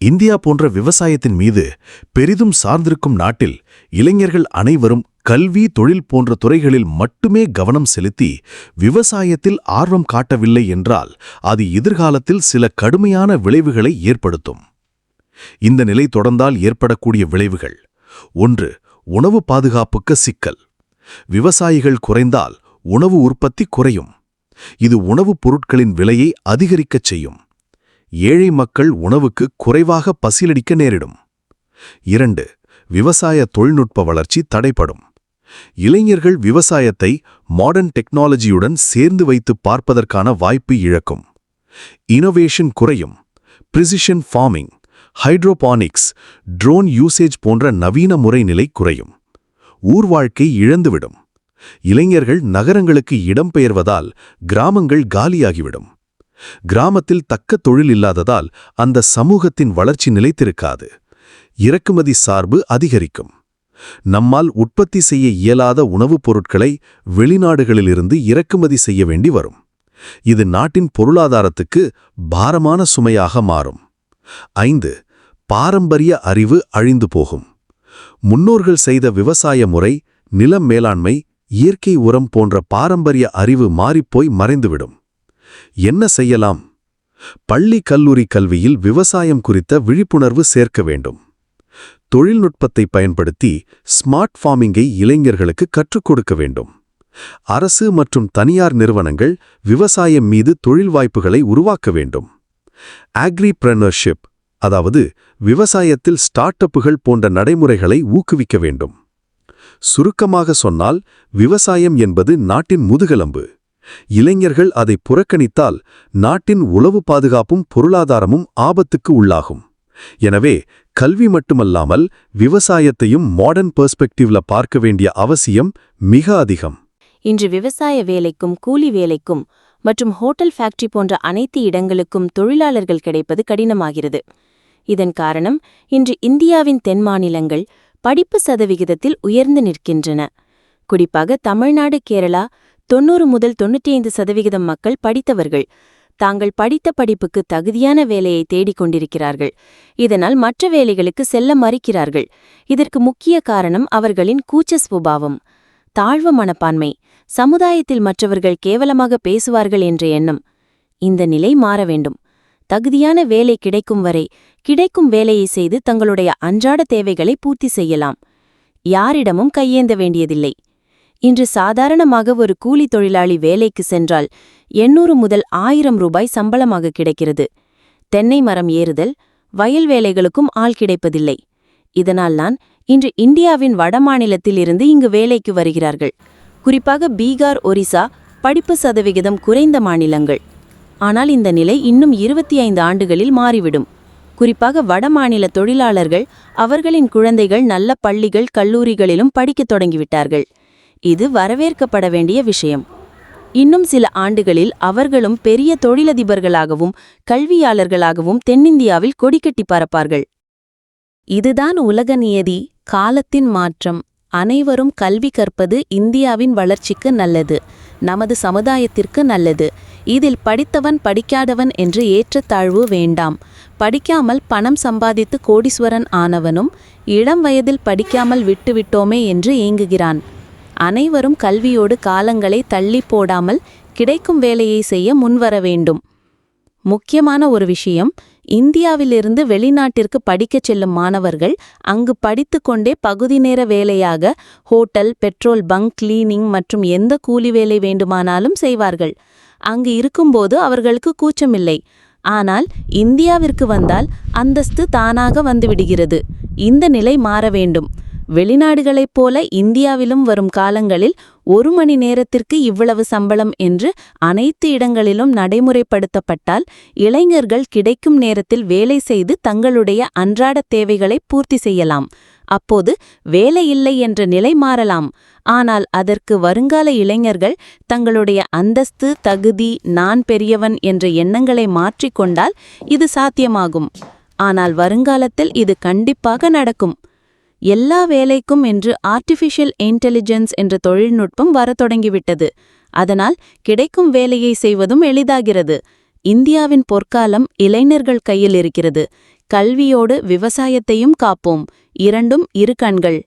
India போன்ற விவசாயத்தின் மீது பெரிதும் சார்ந்திருக்கும் நாட்டில் இளைஞர்கள் அனைவரும் கல்வி, தொழில் போன்ற துறைகளில் மட்டுமே கவனம் செலுத்தி விவசாயத்தில் ஆர்வம் காட்டவில்லை என்றால் அது எதிர்காலத்தில் சில கடுமையான விளைவுகளை ஏற்படுத்தும். இந்த நிலை தொடர்ந்தால் ஏற்படக்கூடிய விளைவுகள்: 1. உணவு பாதுகாப்புக்கு சிக்கல். விவசாயிகள் குறைந்தால் உணவு உற்பத்தி குறையும். இது உணவுப் பொருட்களின் விலையை அதிகரிக்கச் செய்யும். ஏழை மக்கள் உணவுக்கு குறைவாக பசிலடிக்க நேரிடும். 2. விவசாய தொழில்நுட்ப வளர்ச்சி தடைப்படும். இளைஞர்கள் விவசாயத்தை மாடர்ன் டெக்னாலஜியுடன் சேர்ந்து வைத்து பார்ப்பதற்கான வாய்ப்பு இழக்கும். இனோவேஷன் குறையும். Precision farming, hydroponics, drone usage போன்ற நவீன முறை நிலை குறையும். ஊர்வாழ்க்கை இழந்துவிடும். இளைஞர்கள் நகரங்களுக்கு இடம்பெயர்வதால் கிராமங்கள் காலியாகிவிடும். கிராமத்தில் தக்க தொழில் இல்லாததால் அந்த சமூகத்தின் வளர்ச்சி நிலைத்திருக்காது. இறக்குமதி சார்பு அதிகரிக்கும். நம்மால் உற்பத்தி செய்ய இயலாத உணவுப் பொருட்களை வெளிநாடுகளிலிருந்து இறக்குமதி செய்ய வேண்டி வரும். இது நாட்டின் பொருளாதாரத்துக்கு பாரமான சுமையாக மாறும். 5. பாரம்பரிய அறிவு அழிந்து போகும். முன்னோர்கள் செய்த விவசாய முறை, நிலம் மேலாண்மை, இயற்கை உரம் போன்ற பாரம்பரிய அறிவு மாறிப்போய் மறைந்துவிடும். என்ன செய்யலாம்? பள்ளி, கல்லூரி கல்வியில் விவசாயம் குறித்த விழிப்புணர்வு சேர்க்க வேண்டும். தொழில்நுட்பத்தை பயன்படுத்தி ஸ்மார்ட் ஃபார்மிங்கை இளைஞர்களுக்கு கற்றுக் கொடுக்க வேண்டும். அரசு மற்றும் தனியார் நிறுவனங்கள் விவசாயம் மீது தொழில் வாய்ப்புகளை உருவாக்க வேண்டும். அக்ரிப்ரனர்ஷிப், அதாவது விவசாயத்தில் ஸ்டார்ட் அப்புகள் போன்ற நடைமுறைகளை ஊக்குவிக்க வேண்டும். சுருக்கமாக சொன்னால், விவசாயம் என்பது நாட்டின் முதுகெலும்பு. இளைஞர்கள் அதை புறக்கணித்தால் நாட்டின் உணவு பாதுகாப்பும் பொருளாதாரமும் ஆபத்துக்கு உள்ளாகும். எனவே கல்வி மட்டுமல்லாமல் விவசாயத்தையும் மாடர்ன் பெர்ஸ்பெக்டிவ்ல பார்க்க வேண்டிய அவசியம் மிக அதிகம். இன்று விவசாய வேலைக்கும், கூலி வேலைக்கும் மற்றும் ஹோட்டல் ஃபேக்டரி போன்ற அனைத்து இடங்களுக்கும் தொழிலாளர்கள் கிடைப்பது கடினமாகிறது. இதன் காரணம், இன்று இந்தியாவின் தென் மாநிலங்கள் படிப்பு சதவிகிதத்தில் உயர்ந்து நிற்கின்றன. குறிப்பாக தமிழ்நாடு, கேரளா 90 முதல் 95% மக்கள் படித்தவர்கள். தாங்கள் படித்த படிப்புக்கு தகுதியான வேலையை தேடிக் கொண்டிருக்கிறார்கள். இதனால் மற்ற வேலைகளுக்கு செல்ல மறுக்கிறார்கள். இதற்கு முக்கிய காரணம் அவர்களின் கூச்ச சுபாவம், தாழ்வு மனப்பான்மை, சமுதாயத்தில் மற்றவர்கள் கேவலமாக பேசுவார்கள் என்ற எண்ணம். இந்த நிலை மாற வேண்டும். தகுதியான வேலை கிடைக்கும் வரை கிடைக்கும் வேலையை செய்து தங்களுடைய அன்றாட தேவைகளை பூர்த்தி செய்யலாம். யாரிடமும் கையேந்த வேண்டியதில்லை. இன்று சாதாரணமாக ஒரு கூலி தொழிலாளி வேலைக்கு சென்றால் 800 முதல் 1000 ரூபாய் சம்பளமாக கிடைக்கிறது. தென்னை மரம் ஏறுதல், வயல் வேலைகளுக்கும் ஆள் கிடைப்பதில்லை. இதனால்தான் இன்று இந்தியாவின் வடமாநிலத்தில் இருந்து இங்கு வேலைக்கு வருகிறார்கள். குறிப்பாக பீகார், ஒரிசா படிப்பு சதவிகிதம் குறைந்த மாநிலங்கள். ஆனால் இந்த நிலை இன்னும் 25 ஆண்டுகளில் மாறிவிடும். குறிப்பாக வடமாநில தொழிலாளர்கள் அவர்களின் குழந்தைகள் நல்ல பள்ளிகள், கல்லூரிகளிலும் படிக்கத் தொடங்கிவிட்டார்கள். இது வரவேற்கப்பட வேண்டிய விஷயம். இன்னும் சில ஆண்டுகளில் அவர்களும் பெரிய தொழிலதிபர்களாகவும் கல்வியாளர்களாகவும் தென்னிந்தியாவில் கொடிக்கட்டி பறப்பார்கள். இதுதான் உலக நியதி, காலத்தின் மாற்றம். அனைவரும் கல்வி கற்பது இந்தியாவின் வளர்ச்சிக்கு நல்லது, நமது சமுதாயத்திற்கு நல்லது. இதில் படித்தவன் படிக்காதவன் என்று ஏற்றத்தாழ்வு வேண்டாம். படிக்காமல் பணம் சம்பாதித்து கோடீஸ்வரன் ஆனவனும் இளம் வயதில் படிக்காமல் விட்டுவிட்டோமே என்று ஏங்குகிறான். அனைவரும் கல்வியோடு காலங்களை தள்ளி போடாமல் கிடைக்கும் வேலையை செய்ய முன்வர வேண்டும். முக்கியமான ஒரு விஷயம், இந்தியாவிலிருந்து வெளிநாட்டிற்கு படிக்கச் செல்லும் மாணவர்கள் அங்கு படித்து கொண்டே பகுதி நேர வேலையாக ஹோட்டல், பெட்ரோல் பங்க், கிளீனிங் மற்றும் எந்த கூலி வேலை வேண்டுமானாலும் செய்வார்கள். அங்கு இருக்கும்போது அவர்களுக்கு கூச்சமில்லை. ஆனால் இந்தியாவிற்கு வந்தால் அந்தஸ்து தானாக வந்துவிடுகிறது. இந்த நிலை மாற வேண்டும். வெளிநாடுகளைப் போல இந்தியாவிலும் வரும் காலங்களில் 1 மணி நேரத்திற்கு இவ்வளவு சம்பளம் என்று அனைத்து இடங்களிலும் நடைமுறைப்படுத்தப்பட்டால் இளைஞர்கள் கிடைக்கும் நேரத்தில் வேலை செய்து தங்களுடைய அன்றாட தேவைகளை பூர்த்தி செய்யலாம். அப்போது வேலை இல்லை என்ற நிலை மாறலாம். ஆனால் அதற்கு வருங்கால இளைஞர்கள் தங்களுடைய அந்தஸ்து, தகுதி, நான் பெரியவன் என்ற எண்ணங்களை மாற்றிக்கொண்டால் இது சாத்தியமாகும். ஆனால் வருங்காலத்தில் இது கண்டிப்பாக நடக்கும். எல்லா வேலைக்கும் என்று ஆர்டிஃபிஷியல் இன்டெலிஜென்ஸ் என்ற தொழில்நுட்பம் வரத் தொடங்கிவிட்டது. அதனால் கிடைக்கும் வேலையை செய்வதும் எளிதாகிறது. இந்தியாவின் பொற்காலம் இளைஞர்கள் கையில் இருக்கிறது. கல்வியோடு விவசாயத்தையும் காப்போம். இரண்டும் இரு கண்கள்.